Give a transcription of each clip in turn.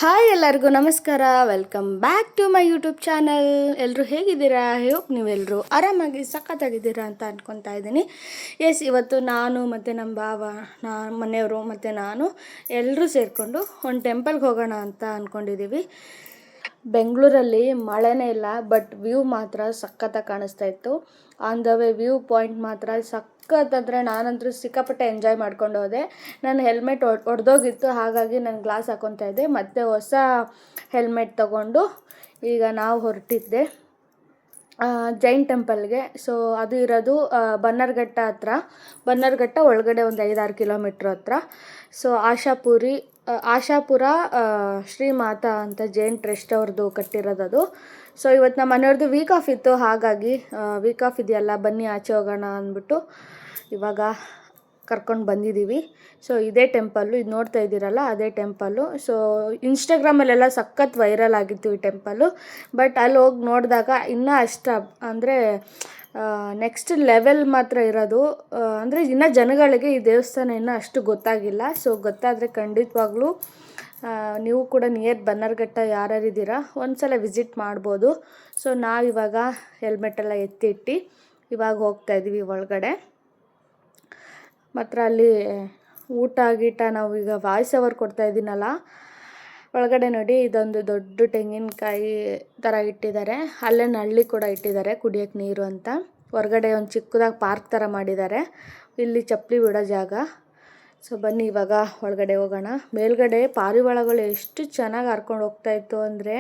Hi ಎಲ್ಲರಿಗೂ ನಮಸ್ಕಾರ. Welcome back to my YouTube channel. ಎಲ್ಲರೂ ಹೇಗಿದ್ದೀರಾ? ಹೋಪ್ ನೀವೆಲ್ಲರೂ ಆರಾಮಾಗಿ ಸಖತ್ತಾಗಿದ್ದೀರಾ ಅಂತ ಅಂದ್ಕೊತಾ ಇದ್ದೀನಿ. ಇವತ್ತು ನಾನು ಮತ್ತು ನಮ್ಮ ಭಾವ, ಮನೆಯವರು ಮತ್ತು ನಾನು ಎಲ್ಲರೂ ಸೇರಿಕೊಂಡು ಒಂದು ಟೆಂಪಲ್ಗೆ ಹೋಗೋಣ ಅಂತ ಅಂದ್ಕೊಂಡಿದ್ದೀವಿ. ಬೆಂಗಳೂರಲ್ಲಿ ಮಳೆನೇ ಇಲ್ಲ, ಬಟ್ ವ್ಯೂ ಮಾತ್ರ ಸಖತ್ತಾಗಿ ಕಾಣಿಸ್ತಾ ಇತ್ತು. On the way view point ಮಾತ್ರ ಸಖತ್ತಂದರೆ ನಾನಂತರೂ ಸಿಕ್ಕಾಪಟ್ಟೆ ಎಂಜಾಯ್ ಮಾಡ್ಕೊಂಡು ಹೋದೆ. ನನ್ನ ಹೆಲ್ಮೆಟ್ ಒಡೆದೋಗಿತ್ತು, ಹಾಗಾಗಿ ನಾನು ಗ್ಲಾಸ್ ಹಾಕ್ಕೊತಾ ಇದ್ದೆ. ಮತ್ತು ಹೊಸ ಹೆಲ್ಮೆಟ್ ತಗೊಂಡು ಈಗ ನಾವು ಹೊರಟಿದ್ದೆ ಜೈನ್ ಟೆಂಪಲ್ಗೆ. ಸೊ ಅದು ಇರೋದು ಬನ್ನರ್ಘಟ್ಟ ಹತ್ರ. ಬನ್ನರ್ಘಟ್ಟ ಒಳಗಡೆ ಒಂದು 5-6 ಕಿಲೋಮೀಟ್ರ್ ಹತ್ರ. ಸೊ ಆಶಾಪುರ ಶ್ರೀ ಮಾತಾ ಅಂತ ಜೈನ್ ಟ್ರಸ್ಟ್ ಅವ್ರದ್ದು ಕಟ್ಟಿರೋದು. ಸೊ ಇವತ್ತು ನಮ್ಮ ಮನೆಯವ್ರದ್ದು ವೀಕ್ ಆಫ್ ಇತ್ತು, ಹಾಗಾಗಿ ವೀಕ್ ಆಫ್ ಇದೆಯಲ್ಲ ಬನ್ನಿ ಆಚೆ ಹೋಗೋಣ ಅಂದ್ಬಿಟ್ಟು ಇವಾಗ ಕರ್ಕೊಂಡು ಬಂದಿದ್ದೀವಿ. ಸೊ ಇದೇ ಟೆಂಪಲ್ಲು, ಇದು ನೋಡ್ತಾ ಇದ್ದೀರಲ್ಲ ಅದೇ ಟೆಂಪಲ್ಲು. ಸೊ ಇನ್ಸ್ಟಾಗ್ರಾಮಲ್ಲೆಲ್ಲ ಸಖತ್ ವೈರಲ್ ಆಗಿತ್ತು ಈ ಟೆಂಪಲ್ಲು. ಬಟ್ ಅಲ್ಲಿ ಹೋಗಿ ನೋಡಿದಾಗ ಇನ್ನೂ ಅಷ್ಟು ಅಂದರೆ ನೆಕ್ಸ್ಟ್ ಲೆವೆಲ್ ಮಾತ್ರ ಇರೋದು. ಅಂದರೆ ಇನ್ನೂ ಜನಗಳಿಗೆ ಈ ದೇವಸ್ಥಾನ ಇನ್ನೂ ಅಷ್ಟು ಗೊತ್ತಾಗಿಲ್ಲ. ಸೊ ಗೊತ್ತಾದರೆ ಖಂಡಿತವಾಗ್ಲೂ ನೀವು ಕೂಡ ನಿಯರ್ ಬನ್ನರ್ಘಟ್ಟ ಯಾರ್ಯಾರಿದ್ದೀರಾ ಒಂದು ಸಲ ವಿಸಿಟ್ ಮಾಡ್ಬೋದು. ಸೊ ನಾವಿವಾಗ ಹೆಲ್ಮೆಟೆಲ್ಲ ಎತ್ತಿಟ್ಟು ಇವಾಗ ಹೋಗ್ತಾಯಿದ್ದೀವಿ ಒಳಗಡೆ. ಮಾತ್ರ ಅಲ್ಲಿ ಊಟ ಗೀಟ ನಾವು ಈಗ ವಾಯ್ಸ್ ಓವರ್ ಕೊಡ್ತಾಯಿದ್ದೀನಲ್ಲ, ಒಳಗಡೆ ನೋಡಿ ಇದೊಂದು ದೊಡ್ಡ ತೆಂಗಿನಕಾಯಿ ಥರ ಇಟ್ಟಿದ್ದಾರೆ. ಅಲ್ಲೇ ನಳ್ಳಿ ಕೂಡ ಇಟ್ಟಿದ್ದಾರೆ ಕುಡಿಯೋಕ್ಕೆ ನೀರು ಅಂತ. ಹೊರಗಡೆ ಒಂದು ಚಿಕ್ಕದಾಗಿ ಪಾರ್ಕ್ ಥರ ಮಾಡಿದ್ದಾರೆ, ಇಲ್ಲಿ ಚಪ್ಪಲಿ ಬಿಡೋ ಜಾಗ. ಸೊ ಬನ್ನಿ ಇವಾಗ ಒಳಗಡೆ ಹೋಗೋಣ. ಮೇಲ್ಗಡೆ ಪಾರಿವಾಳಗಳು ಎಷ್ಟು ಚೆನ್ನಾಗಿ ಹರ್ಕೊಂಡು ಹೋಗ್ತಾಯಿತ್ತು ಅಂದರೆ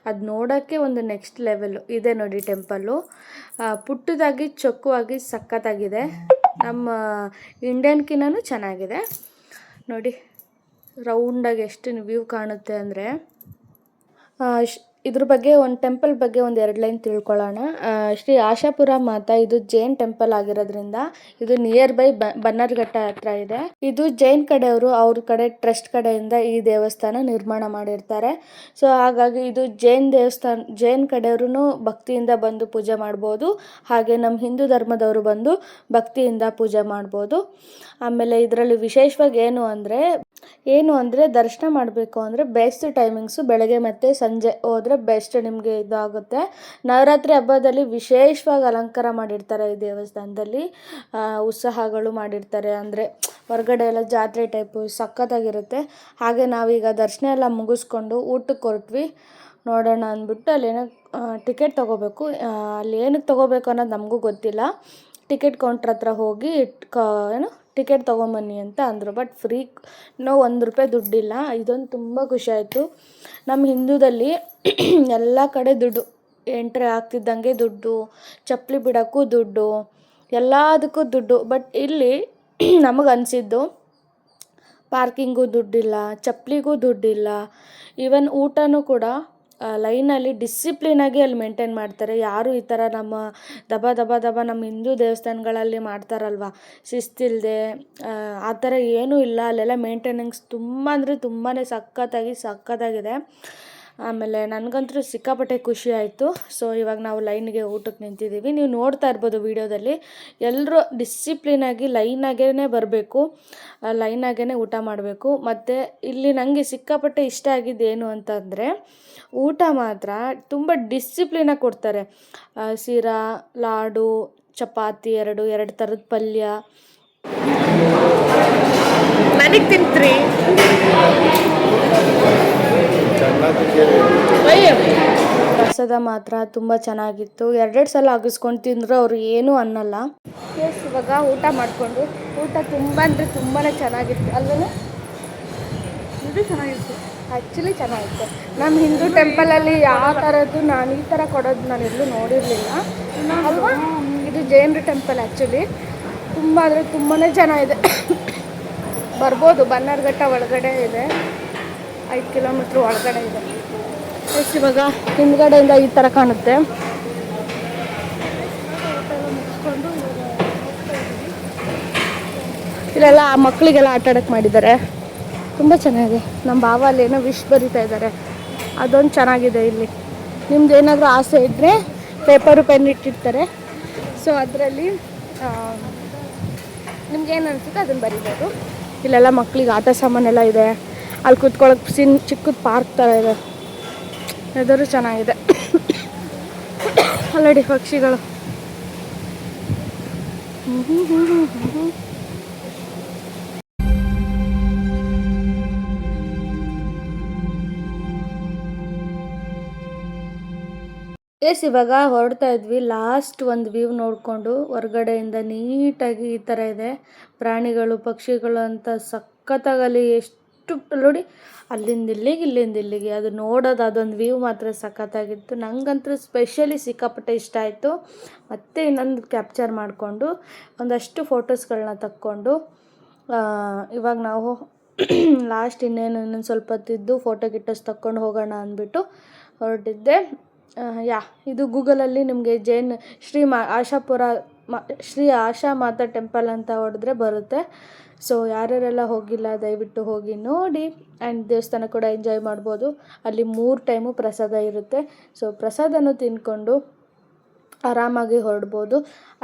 ಅದು ನೋಡೋಕ್ಕೆ ಒಂದು ನೆಕ್ಸ್ಟ್ ಲೆವೆಲ್ಲು ಇದೆ ನೋಡಿ ಟೆಂಪಲ್ಲು. ಪುಟ್ಟದಾಗಿ ಚೊಕ್ಕವಾಗಿ ಸಖತ್ತಾಗಿದೆ, ನಮ್ಮ ಇಂಡಿಯನ್ಕಿನ್ನೂ ಚೆನ್ನಾಗಿದೆ ನೋಡಿ. ರೌಂಡಾಗಿ ಎಷ್ಟು ವ್ಯೂ ಕಾಣುತ್ತೆ ಅಂದರೆ. ಇದ್ರ ಬಗ್ಗೆ ಒಂದು ಟೆಂಪಲ್ ಬಗ್ಗೆ ಒಂದು 2 ಲೈನ್ ತಿಳ್ಕೊಳ್ಳೋಣ. ಶ್ರೀ ಆಶಾಪುರ ಮಾತಾ ಇದು ಜೈನ್ ಟೆಂಪಲ್ ಆಗಿರೋದ್ರಿಂದ ಇದು ನಿಯರ್ ಬೈ ಬನ್ನರ್ಘಟ್ಟ ಹತ್ರ ಇದೆ. ಇದು ಜೈನ್ ಕಡೆಯವರು ಅವ್ರ ಕಡೆ ಟ್ರಸ್ಟ್ ಕಡೆಯಿಂದ ಈ ದೇವಸ್ಥಾನ ನಿರ್ಮಾಣ ಮಾಡಿರ್ತಾರೆ. ಸೊ ಹಾಗಾಗಿ ಇದು ಜೈನ್ ಕಡೆಯವರು ಭಕ್ತಿಯಿಂದ ಬಂದು ಪೂಜೆ ಮಾಡ್ಬೋದು, ಹಾಗೆ ನಮ್ಮ ಹಿಂದೂ ಧರ್ಮದವರು ಬಂದು ಭಕ್ತಿಯಿಂದ ಪೂಜೆ ಮಾಡ್ಬೋದು. ಆಮೇಲೆ ಇದರಲ್ಲಿ ವಿಶೇಷವಾಗಿ ಏನು ಅಂದರೆ ದರ್ಶನ ಮಾಡಬೇಕು ಅಂದರೆ ಬೆಸ್ಟ್ ಟೈಮಿಂಗ್ಸು ಬೆಳಗ್ಗೆ ಮತ್ತು ಸಂಜೆ ಹೋದರೆ ಬೆಸ್ಟ್, ನಿಮಗೆ ಇದಾಗುತ್ತೆ. ನವರಾತ್ರಿ ಹಬ್ಬದಲ್ಲಿ ವಿಶೇಷವಾಗಿ ಅಲಂಕಾರ ಮಾಡಿರ್ತಾರೆ ಈ ದೇವಸ್ಥಾನದಲ್ಲಿ, ಉತ್ಸವಗಳು ಮಾಡಿರ್ತಾರೆ. ಅಂದರೆ ಹೊರಗಡೆ ಎಲ್ಲ ಜಾತ್ರೆ ಟೈಪು ಸಖತ್ತಾಗಿರುತ್ತೆ. ಹಾಗೆ ನಾವೀಗ ದರ್ಶನ ಎಲ್ಲ ಮುಗಿಸ್ಕೊಂಡು ಊಟಕ್ಕೆ ಹೊರಟ್ವಿ. ನೋಡೋಣ ಅಂದ್ಬಿಟ್ಟು ಅಲ್ಲೇನೋ ಟಿಕೆಟ್ ತೊಗೋಬೇಕು. ಅಲ್ಲಿ ಏನಕ್ಕೆ ತೊಗೋಬೇಕು ಅನ್ನೋದು ನಮಗೂ ಗೊತ್ತಿಲ್ಲ. ಟಿಕೆಟ್ ಕೌಂಟ್ರ್ ಹತ್ರ ಹೋಗಿ ಟಿಕೆಟ್ ತೊಗೊಂಬನ್ನಿ ಅಂತ ಅಂದರು. ಬಟ್ ಫ್ರೀ, ₹1 ದುಡ್ಡಿಲ್ಲ. ಇದೊಂದು ತುಂಬ ಖುಷಿ ಆಯಿತು. ನಮ್ಮ ಹಿಂದೂದಲ್ಲಿ ಎಲ್ಲ ಕಡೆ ದುಡ್ಡು, ಎಂಟ್ರಿ ಆಗ್ತಿದ್ದಂಗೆ ದುಡ್ಡು, ಚಪ್ಪಲಿ ಬಿಡೋಕ್ಕೂ ದುಡ್ಡು, ಎಲ್ಲದಕ್ಕೂ ದುಡ್ಡು. ಬಟ್ ಇಲ್ಲಿ ನಮಗೆ ಅನಿಸಿದ್ದು ಪಾರ್ಕಿಂಗೂ ದುಡ್ಡಿಲ್ಲ, ಚಪ್ಪಲಿಗೂ ದುಡ್ಡಿಲ್ಲ, ಈವನ್ ಊಟನೂ ಕೂಡ ಲೈನಲ್ಲಿ ಡಿಸಿಪ್ಲಿನಾಗಿ ಅಲ್ಲಿ ಮೇಂಟೈನ್ ಮಾಡ್ತಾರೆ. ಯಾರು ಈ ಥರ ನಮ್ಮ ದಬ ನಮ್ಮ ಹಿಂದೂ ದೇವಸ್ಥಾನಗಳಲ್ಲಿ ಮಾಡ್ತಾರಲ್ವ ಶಿಸ್ತಿಲ್ಲದೆ, ಆ ಥರ ಏನೂ ಇಲ್ಲ. ಅಲ್ಲೆಲ್ಲ ಮೇಂಟೆನೆನ್ಸ್ ತುಂಬ ಅಂದರೆ ತುಂಬಾ ಸಖತ್ತಾಗಿದೆ. ಆಮೇಲೆ ನನಗಂತೂ ಸಿಕ್ಕಾಪಟ್ಟೆ ಖುಷಿ ಆಯಿತು. ಸೊ ಇವಾಗ ನಾವು ಲೈನ್ಗೆ ಊಟಕ್ಕೆ ನಿಂತಿದ್ದೀವಿ. ನೀವು ನೋಡ್ತಾ ಇರ್ಬೋದು ವೀಡಿಯೋದಲ್ಲಿ, ಎಲ್ಲರೂ ಡಿಸಿಪ್ಲಿನಾಗಿ ಲೈನಾಗೇ ಬರಬೇಕು, ಲೈನಾಗೇ ಊಟ ಮಾಡಬೇಕು. ಮತ್ತು ಇಲ್ಲಿ ನನಗೆ ಸಿಕ್ಕಾಪಟ್ಟೆ ಇಷ್ಟ ಆಗಿದ್ದೇನು ಅಂತಂದರೆ ಊಟ ಮಾತ್ರ ತುಂಬ ಡಿಸಿಪ್ಲಿನಾಗಿ ಕೊಡ್ತಾರೆ. ಶಿರಾ, ಲಾಡು, ಚಪಾತಿ, ಎರಡು ಥರದ ಪಲ್ಯ. ನನಗೆ ತಿಂತ್ರಿ ಪ್ರಸಾದ ಮಾತ್ರ ತುಂಬ ಚೆನ್ನಾಗಿತ್ತು. 2 ಸಲ ಆಗಿಸ್ಕೊಂಡು ತಿಂದರೂ ಅವರು ಏನೂ ಅನ್ನಲ್ಲ. ಇವಾಗ ಊಟ ಮಾಡಿಕೊಂಡು, ಊಟ ತುಂಬ ಅಂದರೆ ತುಂಬಾ ಚೆನ್ನಾಗಿತ್ತು ಅಲ್ಲೇ. ಇದು ಚೆನ್ನಾಗಿತ್ತು, ಆ್ಯಕ್ಚುಲಿ ಚೆನ್ನಾಗಿತ್ತು. ನಮ್ಮ ಹಿಂದೂ ಟೆಂಪಲಲ್ಲಿ ಯಾವ ಥರದ್ದು ಈ ಥರ ಕೊಡೋದು ನಾನು ಎಲ್ಲೂ ನೋಡಿರಲಿಲ್ಲ ಅಲ್ವಾ. ಇದು ಜೈನರ ಟೆಂಪಲ್ ಆ್ಯಕ್ಚುಲಿ ತುಂಬ ಅಂದರೆ ತುಂಬಾ ಚೆನ್ನಾಗಿದೆ. ಬರ್ಬೋದು, ಬನ್ನರ್ಘಟ್ಟ ಒಳಗಡೆ ಇದೆ, 5 ಕಿಲೋಮೀಟ್ರ್ ಒಳಗಡೆ ಇದೆ. ಇವಾಗ ಹಿಂದ್ಗಡೆಯಿಂದ ಈ ಥರ ಕಾಣುತ್ತೆ. ಇಲ್ಲೆಲ್ಲ ಆ ಮಕ್ಕಳಿಗೆಲ್ಲ ಆಟ ಆಡೋಕ್ಕೆ ಮಾಡಿದ್ದಾರೆ, ತುಂಬ ಚೆನ್ನಾಗಿದೆ. ನಮ್ಮ ಭಾವ ಅಲ್ಲಿ ಏನೋ ವಿಶ್ ಬರಿತಾ ಇದ್ದಾರೆ, ಅದೊಂದು ಚೆನ್ನಾಗಿದೆ. ಇಲ್ಲಿ ನಿಮ್ದು ಏನಾದರೂ ಆಸೆ ಇದ್ದರೆ ಪೇಪರು ಪೆನ್ ಇಟ್ಟಿರ್ತಾರೆ. ಸೊ ಅದರಲ್ಲಿ ನಿಮ್ಗೇನು ಅನಿಸುತ್ತೆ ಅದನ್ನು ಬರಿಬೋದು. ಇಲ್ಲೆಲ್ಲ ಮಕ್ಕಳಿಗೆ ಆಟ ಸಾಮಾನೆಲ್ಲ ಇದೆ. ಅಲ್ಲಿ ಕೂತ್ಕೊಳ್ಳೋಕೆ ಚಿಕ್ಕದ ಪಾರ್ಕ್ ಥರ ಇದೆ, ಎದುರು ಚೆನ್ನಾಗಿದೆ. ಅಲ್ಲಡಿ ಪಕ್ಷಿಗಳು. ಇವಾಗ ಹೊರಡ್ತಾ ಇದ್ವಿ. ಲಾಸ್ಟ್ ಒಂದು ವ್ಯೂ ನೋಡಿಕೊಂಡು ಹೊರಗಡೆಯಿಂದ ನೀಟಾಗಿ ಈ ಥರ ಇದೆ. ಪ್ರಾಣಿಗಳು ಪಕ್ಷಿಗಳು ಅಂತ ಸಖತ್ತಾಗಲಿ ಎಷ್ಟು ನೋಡಿ, ಅಲ್ಲಿಂದ ಇಲ್ಲಿಗೆ ಅದು ನೋಡೋದು, ಅದೊಂದು ವ್ಯೂ ಮಾತ್ರ ಸಖತ್ತಾಗಿತ್ತು. ನಂಗಂತೂ ಸ್ಪೆಷಲಿ ಸಿಕ್ಕಾಪಟ್ಟೆ ಇಷ್ಟ ಆಯಿತು. ಮತ್ತೆ ಇನ್ನೊಂದು ಕ್ಯಾಪ್ಚರ್ ಮಾಡಿಕೊಂಡು ಒಂದಷ್ಟು ಫೋಟೋಸ್ಗಳನ್ನ ತಕ್ಕೊಂಡು ಇವಾಗ ನಾವು ಲಾಸ್ಟ್ ಇನ್ನೊಂದು ಸ್ವಲ್ಪ ಹೊತ್ತಿದ್ದು ಫೋಟೋ ಗಿಟ್ಟೋಸ್ ತಕ್ಕೊಂಡು ಹೋಗೋಣ ಅಂದ್ಬಿಟ್ಟು ಹೊರಟಿದ್ದೆ. ಇದು ಗೂಗಲಲ್ಲಿ ನಿಮಗೆ ಶ್ರೀ ಆಶಾ ಮಾತಾ ಟೆಂಪಲ್ ಅಂತ ಹೊಡೆದ್ರೆ ಬರುತ್ತೆ. ಸೊ ಯಾರ್ಯಾರೆಲ್ಲ ಹೋಗಿಲ್ಲ ದಯವಿಟ್ಟು ಹೋಗಿ ನೋಡಿ. ಆ್ಯಂಡ್ ದೇವಸ್ಥಾನ ಕೂಡ ಎಂಜಾಯ್ ಮಾಡ್ಬೋದು. ಅಲ್ಲಿ 3 ಟೈಮು ಪ್ರಸಾದ ಇರುತ್ತೆ. ಸೊ ಪ್ರಸಾದನೂ ತಿಂದ್ಕೊಂಡು ಆರಾಮಾಗಿ ಹೊರಡ್ಬೋದು.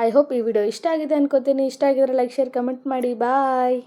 ಐ ಹೋಪ್ ಈ ವಿಡಿಯೋ ಇಷ್ಟ ಆಗಿದೆ ಅನ್ಕೋತೀನಿ. ಇಷ್ಟ ಆಗಿದ್ರೆ ಲೈಕ್, ಶೇರ್, ಕಮೆಂಟ್ ಮಾಡಿ. ಬಾಯ್.